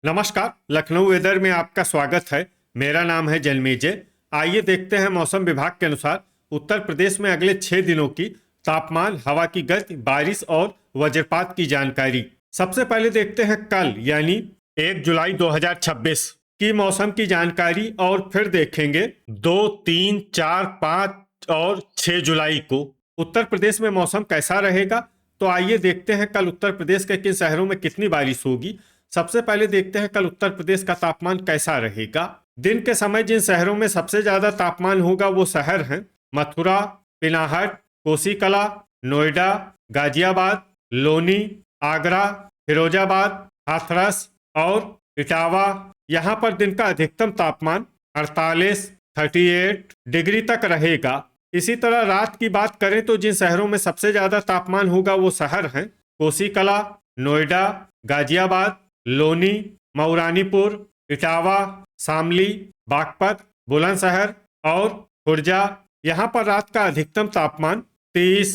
नमस्कार। लखनऊ वेदर में आपका स्वागत है। मेरा नाम है जन्मेजय। आइए देखते हैं मौसम विभाग के अनुसार उत्तर प्रदेश में अगले 6 दिनों की तापमान, हवा की गति, बारिश और वज्रपात की जानकारी। सबसे पहले देखते हैं कल यानी 1 जुलाई 2026 की मौसम की जानकारी और फिर देखेंगे 2, 3, 4, 5 और 6 जुलाई को उत्तर प्रदेश में मौसम कैसा रहेगा। तो आइए देखते हैं कल उत्तर प्रदेश के किन शहरों में कितनी बारिश होगी। सबसे पहले देखते हैं कल उत्तर प्रदेश का तापमान कैसा रहेगा। दिन के समय जिन शहरों में सबसे ज्यादा तापमान होगा वो शहर हैं मथुरा, पिनाहट, कोसीकला, नोएडा, गाजियाबाद, लोनी, आगरा, फिरोजाबाद, हाथरस और इटावा। यहाँ पर दिन का अधिकतम तापमान 48, 38 डिग्री तक रहेगा। इसी तरह रात की बात करें तो जिन शहरों में सबसे ज्यादा तापमान होगा वो शहर हैं कोसीकला, नोएडा, गाजियाबाद, लोनी, मऊरानीपुर, इटावा, शामली, बागपत, बुलंदशहर और खुर्जा। यहाँ पर रात का अधिकतम तापमान 30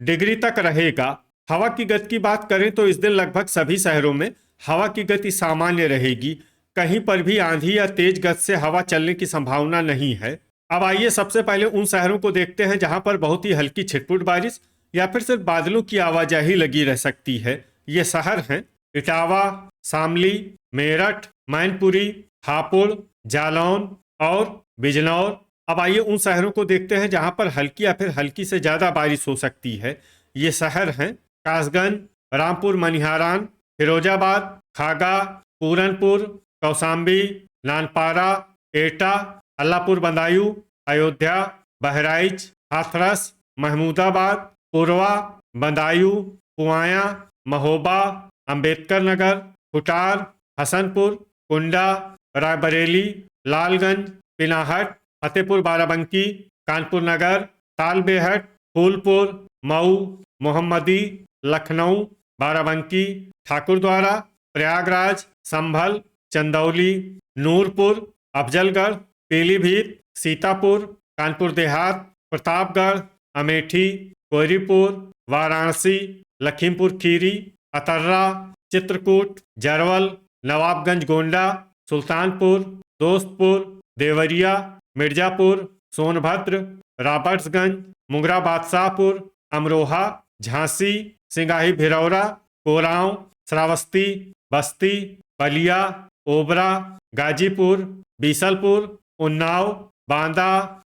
डिग्री तक रहेगा। हवा की गति की बात करें तो इस दिन लगभग सभी शहरों में हवा की गति सामान्य रहेगी। कहीं पर भी आंधी या तेज गति से हवा चलने की संभावना नहीं है। अब आइए सबसे पहले उन शहरों को देखते हैं जहां पर बहुत ही हल्की छिटपुट बारिश या फिर सिर्फ बादलों की आवाजाही लगी रह सकती है। ये शहर हैं इटावा, शामली, मेरठ, मैनपुरी, हापुड़, जालौन और बिजनौर। अब आइए उन शहरों को देखते हैं जहां पर हल्की या फिर हल्की से ज्यादा बारिश हो सकती है। ये शहर हैं कासगंज, रामपुर मनिहारान, फिरोजाबाद, खागा, पूरनपुर, कौसाम्बी, नानपारा, एटा, अल्लापुर बदायूं, अयोध्या, बहराइच, हाथरस, महमूदाबाद, पुरवा, बदायूं, पुआया, महोबा, अंबेडकर नगर, खुटार, हसनपुर, कुंडा, रायबरेली, लालगंज, पिनाहट, फतेहपुर बाराबंकी, कानपुर नगर, तालबेहट, फूलपुर, मऊ, मोहम्मदी, लखनऊ, बाराबंकी, ठाकुरद्वारा, प्रयागराज, संभल, चंदौली, नूरपुर, अफजलगढ़, पीलीभीत, सीतापुर, कानपुर देहात, प्रतापगढ़, अमेठी, कोयरीपुर, वाराणसी, लखीमपुर खीरी, अतर्रा, चित्रकूट, जरवल, नवाबगंज गोंडा, सुल्तानपुर, दोस्तपुर, देवरिया, मिर्जापुर, सोनभद्र, रॉबर्ट्सगंज, मुंगरा बादशाहपुर, अमरोहा, झांसी, सिंगाही भिरौरा, कोरांव, श्रावस्ती, बस्ती, बलिया, ओबरा, गाजीपुर, बीसलपुर, उन्नाव, बांदा,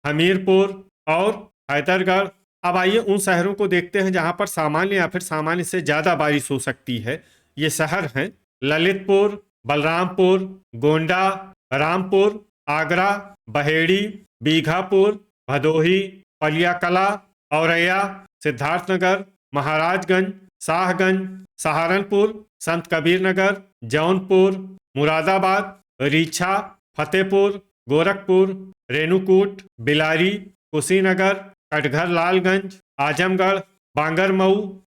हमीरपुर और हैदरगढ़। अब आइए उन शहरों को देखते हैं जहां पर सामान्य या फिर सामान्य से ज्यादा बारिश हो सकती है। ये शहर हैं ललितपुर, बलरामपुर, गोंडा, रामपुर, आगरा, बहेड़ी, बीघापुर, भदोही, पलियाकला, औरैया, सिद्धार्थनगर, महाराजगंज, शाहगंज, सहारनपुर, संत कबीर नगर, जौनपुर, मुरादाबाद, रीछा, फतेहपुर, गोरखपुर, रेणुकूट, बिलारी, कुशीनगर, कटघर लालगंज, आजमगढ़, बांगरमऊ,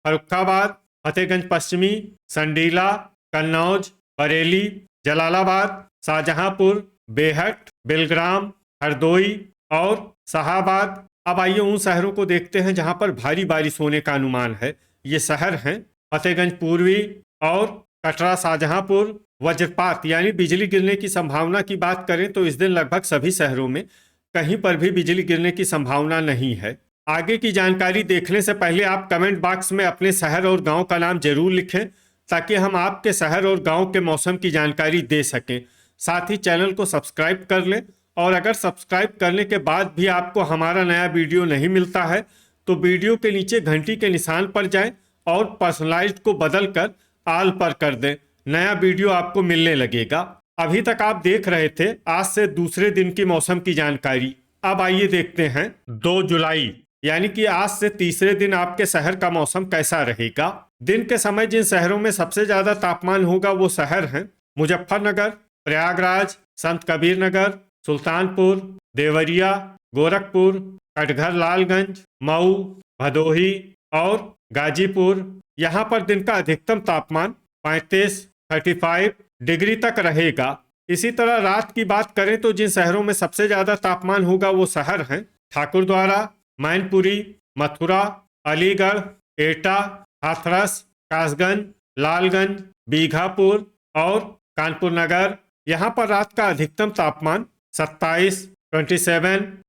फर्रुखाबाद, फतेहगंज पश्चिमी, संडीला, कन्नौज, बरेली, जलालाबाद, शाहजहांपुर, बेहट, बिलग्राम, हरदोई और शाहाबाद। अब आइए उन शहरों को देखते हैं जहां पर भारी बारिश होने का अनुमान है। ये शहर हैं फतेहगंज पूर्वी और कटरा, शाहजहांपुर। वज्रपात यानी बिजली गिरने की संभावना की बात करें तो इस दिन लगभग सभी शहरों में कहीं पर भी बिजली गिरने की संभावना नहीं है। आगे की जानकारी देखने से पहले आप कमेंट बॉक्स में अपने शहर और गांव का नाम जरूर लिखें ताकि हम आपके शहर और गांव के मौसम की जानकारी दे सकें। साथ ही चैनल को सब्सक्राइब कर लें और अगर सब्सक्राइब करने के बाद भी आपको हमारा नया वीडियो नहीं मिलता है तो वीडियो के नीचे घंटी के निशान पर जाएं और पर्सनलाइज्ड को बदल कर आल पर कर दें। नया वीडियो आपको मिलने लगेगा। अभी तक आप देख रहे थे आज से दूसरे दिन की मौसम की जानकारी। अब आइए देखते हैं 2 जुलाई यानी कि आज से तीसरे दिन आपके शहर का मौसम कैसा रहेगा। दिन के समय जिन शहरों में सबसे ज्यादा तापमान होगा वो शहर हैं मुजफ्फरनगर, प्रयागराज, संत कबीर नगर, सुल्तानपुर, देवरिया, गोरखपुर, कटघर लालगंज, मऊ, भदोही और गाजीपुर। यहाँ पर दिन का अधिकतम तापमान 35 डिग्री तक रहेगा। इसी तरह रात की बात करें तो जिन शहरों में सबसे ज्यादा तापमान होगा वो शहर हैं ठाकुरद्वारा, मैनपुरी, मथुरा, अलीगढ़, एटा, हाथरस, कासगंज, लालगंज, बीघापुर, और कानपुर नगर, यहाँ पर रात का अधिकतम तापमान 27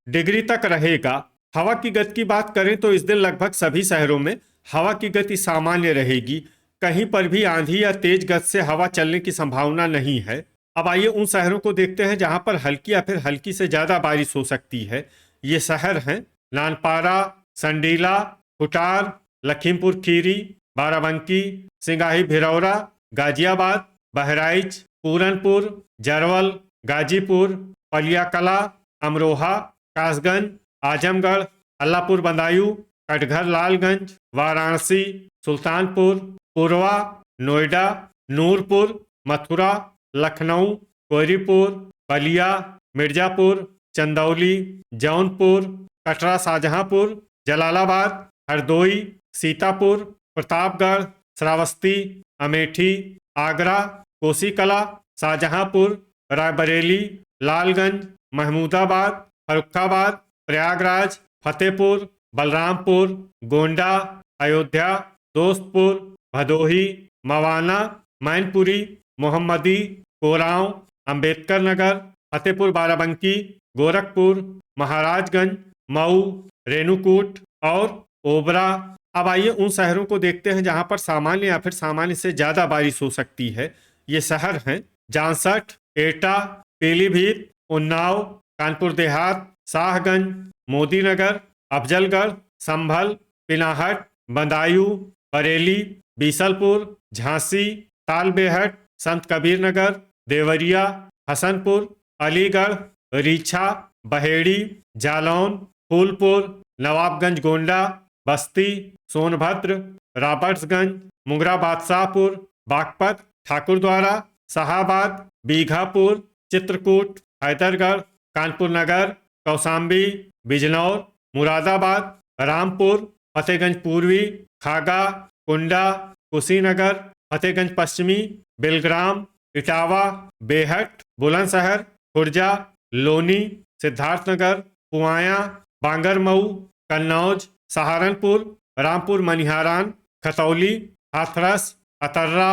डिग्री तक रहेगा। हवा की गति की बात करें तो इस दिन लगभग सभी शहरों में हवा की गति सामान्य रहेगी। कहीं पर भी आंधी या तेज गति से हवा चलने की संभावना नहीं है। अब आइए उन शहरों को देखते हैं जहां पर हल्की या फिर हल्की से ज्यादा बारिश हो सकती है। ये शहर हैं नानपारा, संडीला, खुटार, लखीमपुर खीरी, बाराबंकी, सिंगाही भिरौरा, गाजियाबाद, बहराइच, पूरनपुर, जरवल, गाजीपुर, पलियाकला, अमरोहा, कासगंज, आजमगढ़, अल्लापुर बदायूं, कटघर लालगंज, वाराणसी, सुल्तानपुर, पूर्वा, नोएडा, नूरपुर, मथुरा, लखनऊ, कोहरीपुर, बलिया, मिर्जापुर, चंदौली, जौनपुर, कटरा शाहजहांपुर, जलालाबाद, हरदोई, सीतापुर, प्रतापगढ़, श्रावस्ती, अमेठी, आगरा, कोसीकला, शाहजहांपुर, रायबरेली, लालगंज, महमूदाबाद, फर्रुखाबाद, प्रयागराज, फतेहपुर, बलरामपुर, गोंडा, अयोध्या, दोस्तपुर, भदोही, मवाना, मैनपुरी, मोहम्मदी, कोरांव, अंबेडकर नगर, फतेहपुर बाराबंकी, गोरखपुर, महाराजगंज, मऊ, रेणुकूट और ओबरा। अब आइए उन शहरों को देखते हैं जहां पर सामान्य या फिर सामान्य से ज्यादा बारिश हो सकती है। ये शहर हैं जांसठ, एटा, पीलीभीत, उन्नाव, कानपुर देहात, शाहगंज, मोदीनगर, अफजलगढ़, संभल, पिनाहट, बदायूं, बरेली, बीसलपुर, झांसी, तालबेहट, संत कबीर नगर, देवरिया, हसनपुर, अलीगढ़, रीछा, बहेड़ी, जालौन, फूलपुर, नवाबगंज गोंडा, बस्ती, सोनभद्र, रॉबर्ट्सगंज, मुंगरा बादशाहपुर, बागपत, ठाकुरद्वारा, शाहाबाद, बीघापुर, चित्रकूट, हैदरगढ़, कानपुर नगर, कौशाम्बी, बिजनौर, मुरादाबाद, रामपुर, फतेहगंज पूर्वी, खागा, कुंडा, कुशीनगर, फतेहगंज पश्चिमी, बिलग्राम, इटावा, बेहट, बुलंदशहर, खुर्जा, लोनी, सिद्धार्थनगर, पुआया, बांगरमऊ, कन्नौज, सहारनपुर, रामपुर मनिहारान, खतौली, हाथरस, अतर्रा,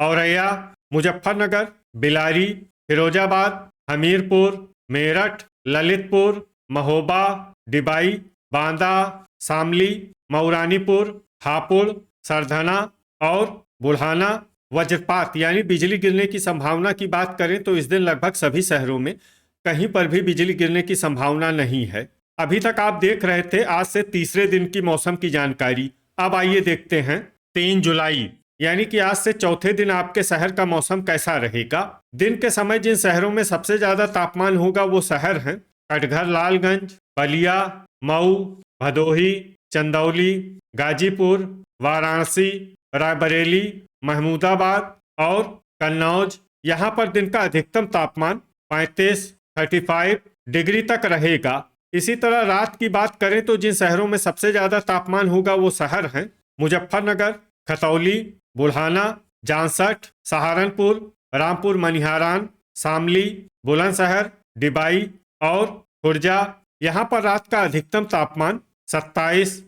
औरैया, मुजफ्फरनगर, बिलारी, फिरोजाबाद, हमीरपुर, मेरठ, ललितपुर, महोबा, डिबाई, बांदा, शामली, मऊरानीपुर, हापुड़, सरधना और बुढ़ाना। वज्रपात यानी बिजली गिरने की संभावना की बात करें तो इस दिन लगभग सभी शहरों में कहीं पर भी बिजली गिरने की संभावना नहीं है। अभी तक आप देख रहे थे आज से तीसरे दिन की मौसम की जानकारी। अब आइए देखते हैं 3 जुलाई यानी कि आज से चौथे दिन आपके शहर का मौसम कैसा रहेगा। दिन के समय जिन शहरों में सबसे ज्यादा तापमान होगा वो शहर हैं कटघर लालगंज, बलिया, मऊ, भदोही, चंदौली, गाजीपुर, वाराणसी, रायबरेली, महमूदाबाद और कन्नौज। यहाँ पर दिन का अधिकतम तापमान 35 डिग्री तक रहेगा। इसी तरह रात की बात करें तो जिन शहरों में सबसे ज्यादा तापमान होगा वो शहर हैं मुजफ्फरनगर, खतौली, बुढ़ाना, जांसठ, सहारनपुर, रामपुर मनिहारान, शामली, बुलंदशहर, डिबाई और खुर्जा। यहाँ पर रात का अधिकतम तापमान 27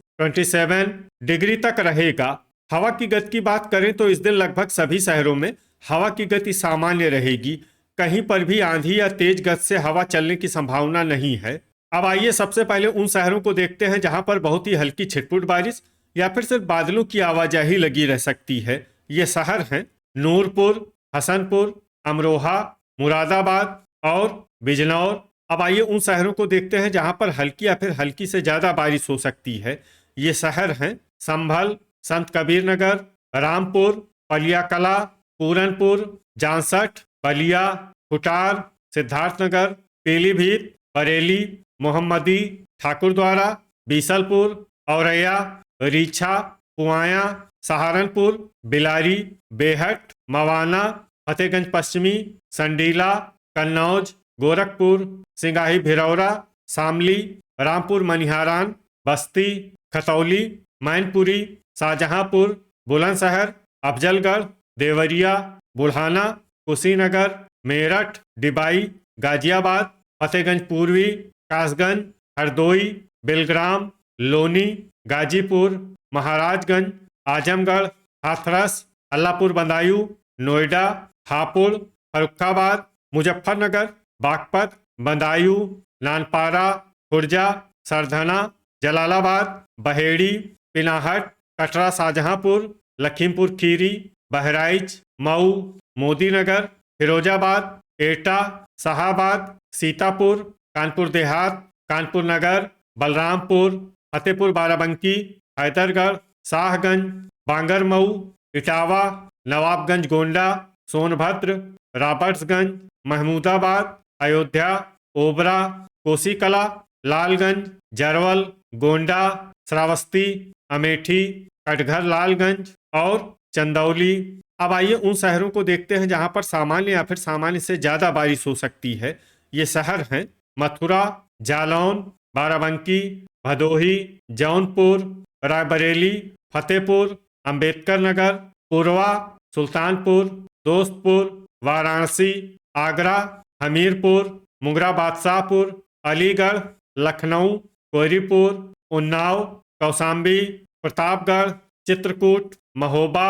डिग्री तक रहेगा। हवा की गति की बात करें तो इस दिन लगभग सभी शहरों में हवा की गति सामान्य रहेगी। कहीं पर भी आंधी या तेज गति से हवा चलने की संभावना नहीं है। अब आइए सबसे पहले उन शहरों को देखते हैं जहां पर बहुत ही हल्की छिटपुट बारिश या फिर सिर्फ बादलों की आवाजाही लगी रह सकती है। ये शहर हैं नूरपुर, हसनपुर, अमरोहा, मुरादाबाद और बिजनौर। अब आइए उन शहरों को देखते हैं जहां पर हल्की या फिर हल्की से ज्यादा बारिश हो सकती है। ये शहर हैं संभल, संत कबीर नगर, रामपुर, पलियाकला, पूरनपुर, जांसठ, बलिया, खुटार, सिद्धार्थनगर, पीलीभीत, बरेली, मोहम्मदी, ठाकुरद्वारा, बीसलपुर, औरैया, रीछा, पुआया, सहारनपुर, बिलारी, बेहट, मवाना, फतेहगंज पश्चिमी, संडीला, कन्नौज, गोरखपुर, सिंगाही भिरौरा, शामली, रामपुर मनिहारान, बस्ती, खतौली, मैनपुरी, शाहजहांपुर, बुलंदशहर, अफजलगढ़, देवरिया, बुढ़ाना, कुशीनगर, मेरठ, डिबाई, गाजियाबाद, फतेहगंज पूर्वी, कासगंज, हरदोई, बिलग्राम, लोनी, गाजीपुर, महाराजगंज, आजमगढ़, हाथरस, अल्लापुर बदायूं, नोएडा, हापुड़, फर्रुखाबाद, मुजफ्फरनगर, बागपत, बदायूं, नानपारा, खुर्जा, सरधना, जलालाबाद, बहेड़ी, पिनाहट, कटरा शाहजहांपुर, लखीमपुर खीरी, बहराइच, मऊ, मोदीनगर, फिरोजाबाद, एटा, शाहाबाद, सीतापुर, कानपुर देहात, कानपुर नगर, बलरामपुर, फतेहपुर बाराबंकी, हैदरगढ़, शाहगंज, बांगरमऊ, इटावा, नवाबगंज गोंडा, सोनभद्र, रॉबर्ट्सगंज, महमूदाबाद, अयोध्या, ओबरा, कोसीकला, लालगंज, जरवल, गोंडा, श्रावस्ती, अमेठी, कटघर लालगंज और चंदौली। अब आइए उन शहरों को देखते हैं जहां पर सामान्य या फिर सामान्य से ज्यादा बारिश हो सकती है। ये शहर हैं मथुरा, जालौन, बाराबंकी, भदोही, जौनपुर, रायबरेली, फतेहपुर, अंबेडकर नगर, पुरवा, सुल्तानपुर, दोस्तपुर, वाराणसी, आगरा, हमीरपुर, मुगरा बादशाहपुर, अलीगढ़, लखनऊ, कोहरीपुर, उन्नाव, कौशाम्बी, प्रतापगढ़, चित्रकूट, महोबा,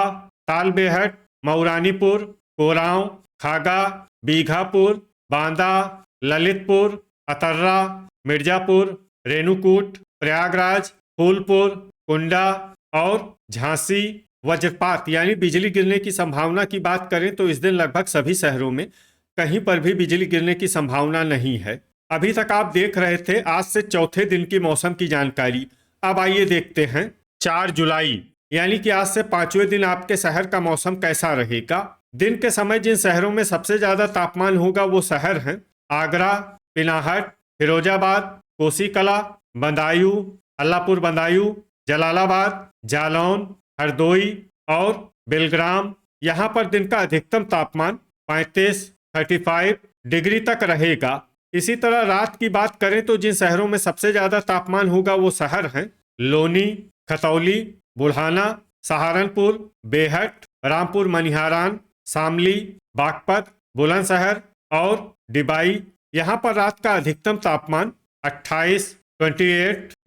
तालबेहट, मऊरानीपुर, कोरांव, खागा, बीघापुर, बांदा, ललितपुर, अतर्रा, मिर्जापुर, रेणुकूट, प्रयागराज, फूलपुर, कुंडा और झांसी। वज्रपात यानी बिजली गिरने की संभावना की बात करें तो इस दिन लगभग सभी शहरों में कहीं पर भी बिजली गिरने की संभावना नहीं है। अभी तक आप देख रहे थे आज से चौथे दिन की मौसम की जानकारी। अब आइए देखते हैं 4 जुलाई यानी कि आज से 5वें दिन आपके शहर का मौसम कैसा रहेगा। दिन के समय जिन शहरों में सबसे ज्यादा तापमान होगा वो शहर हैं आगरा, पिनाहट, फिरोजाबाद, कोसीकला, बदायूं, अल्लापुर बदायूं, जलालाबाद, जालौन, हरदोई और बेलग्राम। यहाँ पर दिन का अधिकतम तापमान 35 डिग्री तक रहेगा। इसी तरह रात की बात करें तो जिन शहरों में सबसे ज्यादा तापमान होगा वो शहर हैं लोनी, खतौली, बुढ़ाना, सहारनपुर, बेहट, रामपुर मनिहारान, शामली, बागपत, बुलंदशहर और डिबाई। यहाँ पर रात का अधिकतम तापमान 28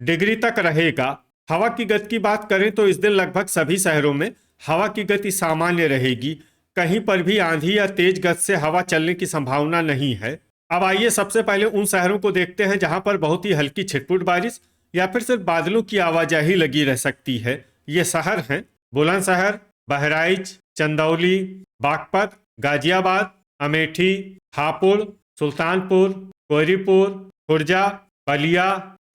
डिग्री तक रहेगा। हवा की गति की बात करें तो इस दिन लगभग सभी शहरों में हवा की गति सामान्य रहेगी। कहीं पर भी आंधी या तेज गति से हवा चलने की संभावना नहीं है। अब आइए सबसे पहले उन शहरों को देखते हैं जहां पर बहुत ही हल्की छिटपुट बारिश या फिर सिर्फ बादलों की आवाजाही लगी रह सकती है। ये शहर हैं बुलंदशहर, बहराइच, चंदौली, बागपत, गाजियाबाद, अमेठी, हापुड़, सुल्तानपुर, कोहरीपुर, खुर्जा, बलिया,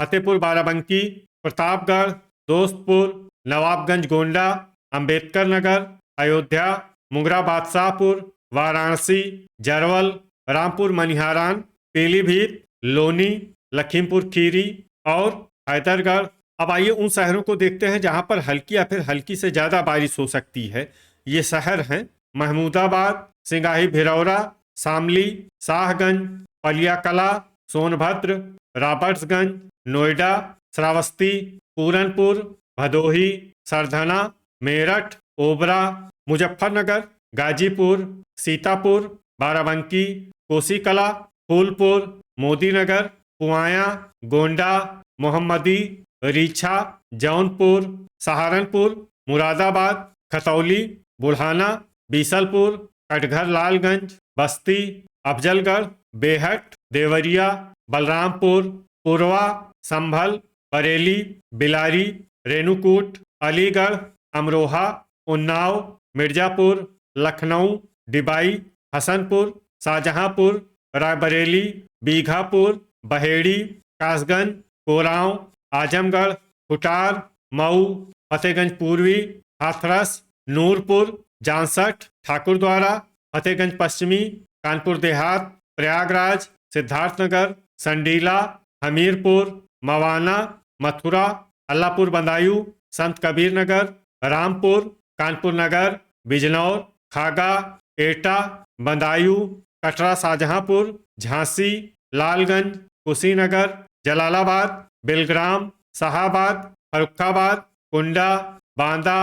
फतेहपुर बाराबंकी, प्रतापगढ़, दोस्तपुर, नवाबगंज गोंडा, अंबेडकर नगर, अयोध्या, मुगरा बादशाहपुर, वाराणसी, जरवल, रामपुर मनिहारान, पीलीभीत, लोनी, लखीमपुर खीरी और हैदरगढ़। अब आइए उन शहरों को देखते हैं जहां पर हल्की या फिर हल्की से ज्यादा बारिश हो सकती है। ये शहर हैं महमूदाबाद, सिंगाही भिरौरा, शामली, शाहगंज, पलियाकला, सोनभद्र, रॉबर्ट्सगंज, नोएडा, श्रावस्ती, पूरनपुर, भदोही, सरधना, मेरठ, ओबरा, मुजफ्फरनगर, गाजीपुर, सीतापुर, बाराबंकी, कोसीकला, फूलपुर, मोदीनगर, पुआया, गोंडा, मोहम्मदी, रीछा, जौनपुर, सहारनपुर, मुरादाबाद, खतौली, बुढ़ाना, बीसलपुर, कटघर लालगंज, बस्ती, अफजलगढ़, बेहट, देवरिया, बलरामपुर, पुरवा, संभल, बरेली, बिलारी, रेणुकूट, अलीगढ़, अमरोहा, उन्नाव, मिर्जापुर, लखनऊ, डिबाई, हसनपुर, शाहजहांपुर, रायबरेली, बीघापुर, बहेड़ी, कासगंज, कोरांव, आजमगढ़, खुटार, मऊ, फतेहगंज पूर्वी, हाथरस, नूरपुर, जांसठ, ठाकुरद्वारा, फतेहगंज पश्चिमी, कानपुर देहात, प्रयागराज, सिद्धार्थनगर, संडीला, हमीरपुर, मवाना, मथुरा, अल्लापुर बदायूं, संत कबीर नगर, रामपुर, कानपुर नगर, बिजनौर, खागा, एटा, बदायूं, कटरा शाहजहांपुर, झांसी, लालगंज, कुशीनगर, जलालाबाद, बेलग्राम, शाहाबाद, फर्रुखाबाद, कुंडा, बांदा,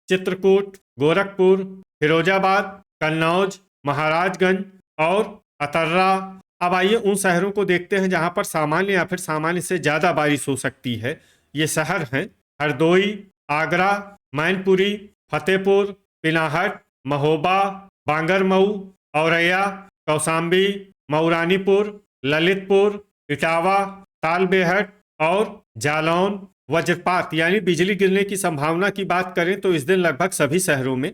चित्रकूट, गोरखपुर, फिरोजाबाद, कन्नौज, महाराजगंज और अतर्रा। अब आइए उन शहरों को देखते हैं जहां पर सामान्य या फिर सामान्य से ज्यादा बारिश हो सकती है। ये शहर हैं हरदोई, आगरा, मैनपुरी, फतेहपुर, पिनाहट, महोबा, बांगरमऊ, औरैया, कौशाम्बी, मऊरानीपुर, ललितपुर, इटावा, तालबेहट और जालौन। वज्रपात यानी बिजली गिरने की संभावना की बात करें तो इस दिन लगभग सभी शहरों में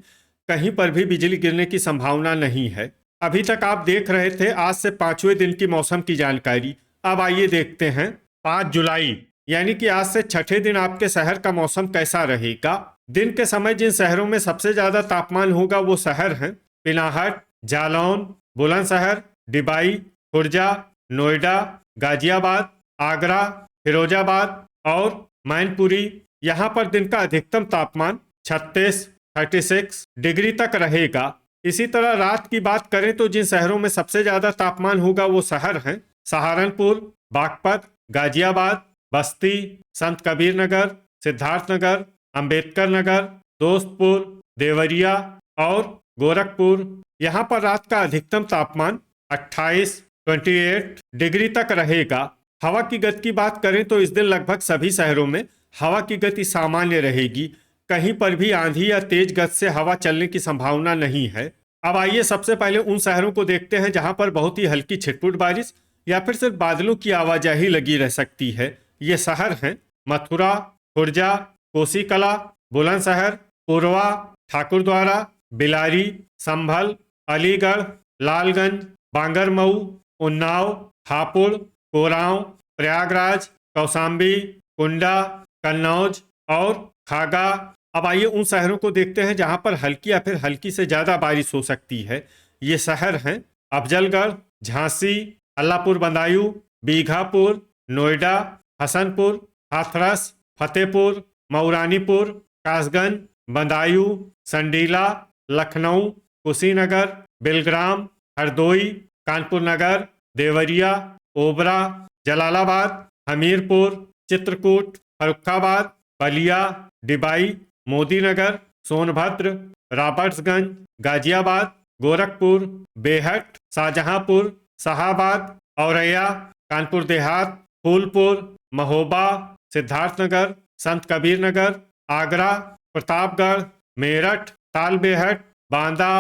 कहीं पर भी बिजली गिरने की संभावना नहीं है। अभी तक आप देख रहे थे आज से 5वें दिन की मौसम की जानकारी। अब आइए देखते हैं 5 जुलाई यानी कि आज से छठे दिन आपके शहर का मौसम कैसा रहेगा। दिन के समय जिन शहरों में सबसे ज्यादा तापमान होगा वो शहर हैं पिनाहट, जालौन, बुलंदशहर, डिबाई, खुर्जा, नोएडा, गाजियाबाद, आगरा, फिरोजाबाद और मैनपुरी। यहाँ पर दिन का अधिकतम तापमान 36 डिग्री तक रहेगा। इसी तरह रात की बात करें तो जिन शहरों में सबसे ज्यादा तापमान होगा वो शहर हैं सहारनपुर, बागपत, गाजियाबाद, बस्ती, संत कबीर नगर, सिद्धार्थ नगर, अंबेडकर नगर, दोस्तपुर, देवरिया और गोरखपुर। यहाँ पर रात का अधिकतम तापमान 28 डिग्री तक रहेगा। हवा की गति की बात करें तो इस दिन लगभग सभी शहरों में हवा की गति सामान्य रहेगी। कहीं पर भी आंधी या तेज गति से हवा चलने की संभावना नहीं है। अब आइए सबसे पहले उन शहरों को देखते हैं जहां पर बहुत ही हल्की छिटपुट बारिश या फिर सिर्फ बादलों की आवाजाही लगी रह सकती है। ये शहर हैं मथुरा, खुर्जा, कोसीकला, बुलंदशहर, पुरवा, ठाकुरद्वारा, बिलारी, संभल, अलीगढ़, लालगंज, बांगरमऊ, उन्नाव, हापुड़, कोरांव, प्रयागराज, कौशाम्बी, कुंडा, कन्नौज और खागा। अब आइए उन शहरों को देखते हैं जहां पर हल्की या फिर हल्की से ज्यादा बारिश हो सकती है। ये शहर हैं अफजलगढ़, झांसी, अल्लापुर बदायूं, बीघापुर, नोएडा, हसनपुर, हाथरस, फतेहपुर, मऊरानीपुर, कासगंज, बदायूं, संडीला, लखनऊ, कुशीनगर, बिलग्राम, हरदोई, कानपुर नगर, देवरिया, ओबरा, जलालाबाद, हमीरपुर, चित्रकूट, फर्रुखाबाद, बलिया, डिबाई, मोदीनगर, सोनभद्र, रॉबर्ट्सगंज, गाजियाबाद, गोरखपुर, बेहट, शाहजहांपुर, शाहाबाद, औरैया, कानपुर देहात, फूलपुर, महोबा, सिद्धार्थनगर, संत कबीर नगर, आगरा, प्रतापगढ़, मेरठ, तालबेहट, बांदा,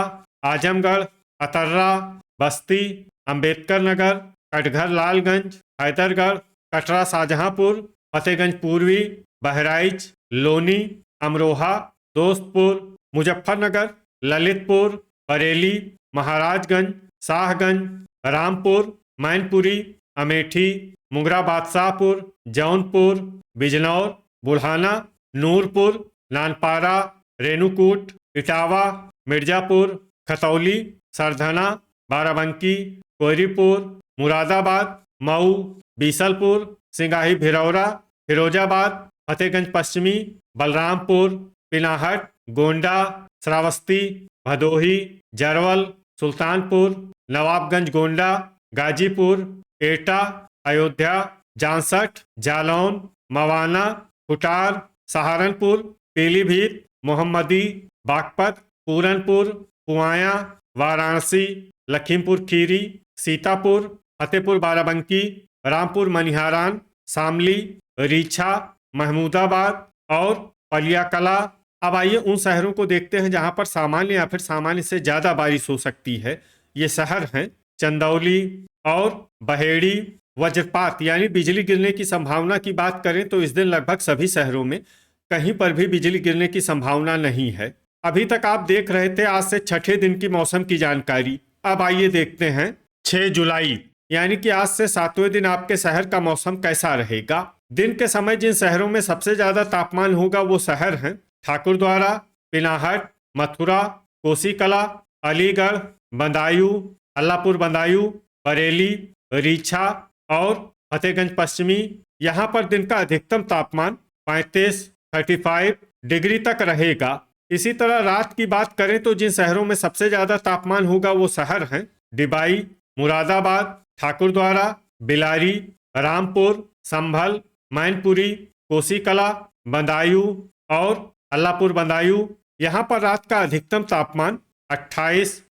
आजमगढ़, अतर्रा, बस्ती, अंबेडकर नगर, कटघर लालगंज, हैदरगढ़, कटरा शाहजहांपुर, फतेहगंज पूर्वी, बहराइच, लोनी, अमरोहा, दोस्तपुर, मुजफ्फरनगर, ललितपुर, बरेली, महाराजगंज, शाहगंज, रामपुर, मैनपुरी, अमेठी, मुंगरा बादशाहपुर, जौनपुर, बिजनौर, बुढ़ाना, नूरपुर, नानपारा, रेणुकूट, इटावा, मिर्जापुर, खतौली, सरधना, बाराबंकी, कोयरीपुर, मुरादाबाद, मऊ, बीसलपुर, सिंगाही भिरौरा, फिरोजाबाद, फतेहगंज पश्चिमी, बलरामपुर, पिनाहट, गोंडा, श्रावस्ती, भदोही, जरवल, सुल्तानपुर, नवाबगंज गोंडा, गाजीपुर, एटा, अयोध्या, जांसठ, जालौन, मवाना, खुटार, सहारनपुर, पीलीभीत, मोहम्मदी, बागपत, पूरनपुर, पुआया, वाराणसी, लखीमपुर खीरी, सीतापुर, फतेहपुर बाराबंकी, रामपुर मनिहारान, शामली, रीछा, महमूदाबाद और पलियाकला। अब आइए उन शहरों को देखते हैं जहां पर सामान्य या फिर सामान्य से ज्यादा बारिश हो सकती है। ये शहर हैं चंदौली और बहेड़ी। वज्रपात यानी बिजली गिरने की संभावना की बात करें तो इस दिन लगभग सभी शहरों में कहीं पर भी बिजली गिरने की संभावना नहीं है। अभी तक आप देख रहे थे आज से छठे दिन की मौसम की जानकारी। अब आइए देखते हैं 6 जुलाई यानी कि आज से 7वें दिन आपके शहर का मौसम कैसा रहेगा। दिन के समय जिन शहरों में सबसे ज्यादा तापमान होगा वो शहर हैं ठाकुरद्वारा, पिनाहट, मथुरा, कोसीकला, अलीगढ़, बदायूं, अल्लापुर बदायूं, बरेली, रीछा और फतेहगंज पश्चिमी। यहाँ पर दिन का अधिकतम तापमान 35 डिग्री तक रहेगा। इसी तरह रात की बात करें तो जिन शहरों में सबसे ज्यादा तापमान होगा वो शहर हैं डिबाई, मुरादाबाद, ठाकुरद्वारा, बिलारी, रामपुर, संभल, मैनपुरी, कोसीकला, बदायूं और अल्लापुर बदायूं। यहाँ पर रात का अधिकतम तापमान 28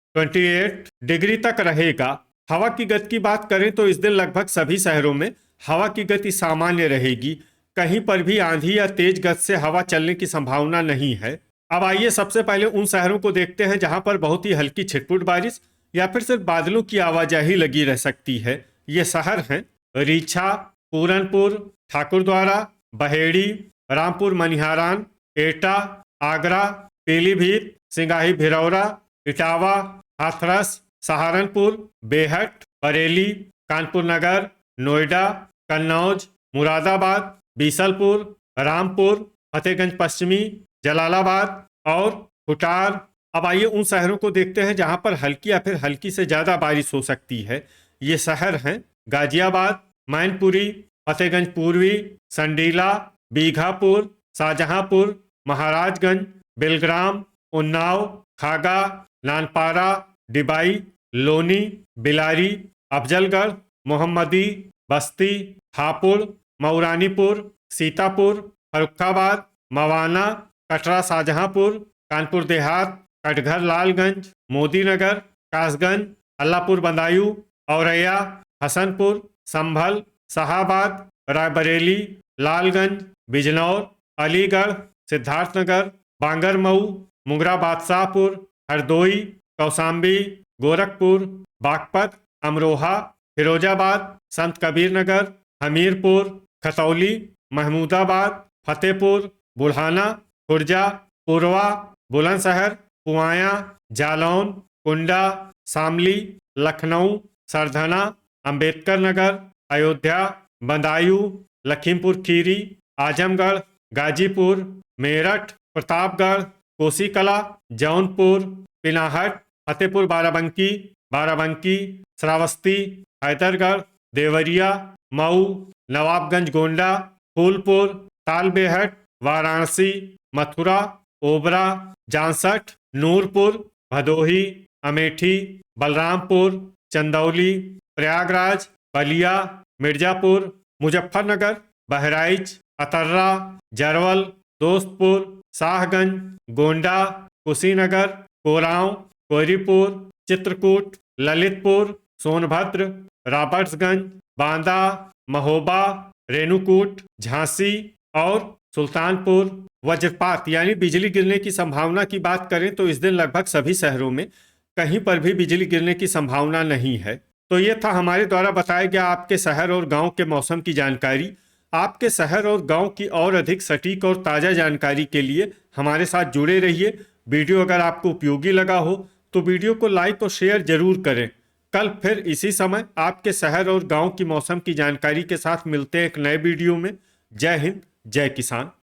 डिग्री तक रहेगा। हवा की गति की बात करें तो इस दिन लगभग सभी शहरों में हवा की गति सामान्य रहेगी। कहीं पर भी आंधी या तेज गति से हवा चलने की संभावना नहीं है। अब आइए सबसे पहले उन शहरों को देखते हैं जहां पर बहुत ही हल्की छिटपुट बारिश या फिर सिर्फ बादलों की आवाजाही लगी रह सकती है। ये शहर हैं रीछा, पूरनपुर, ठाकुरद्वारा, बहेड़ी, रामपुर मनिहारान, एटा, आगरा, पीलीभीत, सिंगाही भिरौरा, इटावा, हाथरस, सहारनपुर, बेहट, बरेली, कानपुर नगर, नोएडा, कन्नौज, मुरादाबाद, बीसलपुर, रामपुर, फतेहगंज पश्चिमी, जलालाबाद और खुटार। अब आइए उन शहरों को देखते हैं जहां पर हल्की या फिर हल्की से ज्यादा बारिश हो सकती है। ये शहर हैं गाजियाबाद, मैनपुरी, फतेहगंज पूर्वी, संडीला, बीघापुर, शाहजहांपुर, महाराजगंज, बिलग्राम, उन्नाव, खागा, नानपारा, डिबाई, लोनी, बिलारी, अफजलगढ़, मोहम्मदी, बस्ती, हापुड़, मऊरानीपुर, सीतापुर, फर्रुखाबाद, मवाना, कटरा शाहजहांपुर, कानपुर देहात, कटघर लालगंज, मोदीनगर, कासगंज, अल्लाहपुर बदायूं, औरैया, हसनपुर, संभल, शाहाबाद, रायबरेली, लालगंज, बिजनौर, अलीगढ़, सिद्धार्थनगर, बांगरमऊ, मुंगरा बादशाहपुर, हरदोई, कौशाम्बी, गोरखपुर, बागपत, अमरोहा, फिरोजाबाद, संत कबीर नगर, हमीरपुर, खतौली, महमूदाबाद, फतेहपुर, बुढ़ाना, खुर्जा, पुरवा, बुलंदशहर, पुआया, जालौन, कुंडा, शामली, लखनऊ, सरधना, अंबेडकर नगर, अयोध्या, बदायूं, लखीमपुर खीरी, आजमगढ़, गाजीपुर, मेरठ, प्रतापगढ़, कोसीकला, जौनपुर, पिनाहट, फतेहपुर बाराबंकी, बाराबंकी, श्रावस्ती, हैदरगढ़, देवरिया, मऊ, नवाबगंज गोंडा, फूलपुर, तालबेहट, वाराणसी, मथुरा, ओबरा, जांसठ, नूरपुर, भदोही, अमेठी, बलरामपुर, चंदौली, प्रयागराज, बलिया, मिर्जापुर, मुजफ्फरनगर, बहराइच, अतर्रा, जरवल, दोस्तपुर, शाहगंज, गोंडा, कुशीनगर, कोरांव, कोयरीपुर, चित्रकूट, ललितपुर, सोनभद्र, रॉबर्ट्सगंज, बांदा, महोबा, रेणुकूट, झांसी और सुल्तानपुर। वज्रपात यानी बिजली गिरने की संभावना की बात करें तो इस दिन लगभग सभी शहरों में कहीं पर भी बिजली गिरने की संभावना नहीं है। तो ये था हमारे द्वारा बताया गया आपके शहर और गांव के मौसम की जानकारी। आपके शहर और गांव की और अधिक सटीक और ताज़ा जानकारी के लिए हमारे साथ जुड़े रहिए। वीडियो अगर आपको उपयोगी लगा हो तो वीडियो को लाइक और शेयर जरूर करें। कल फिर इसी समय आपके शहर और गांव की मौसम की जानकारी के साथ मिलते हैं एक नए वीडियो में। जय हिंद, जय किसान।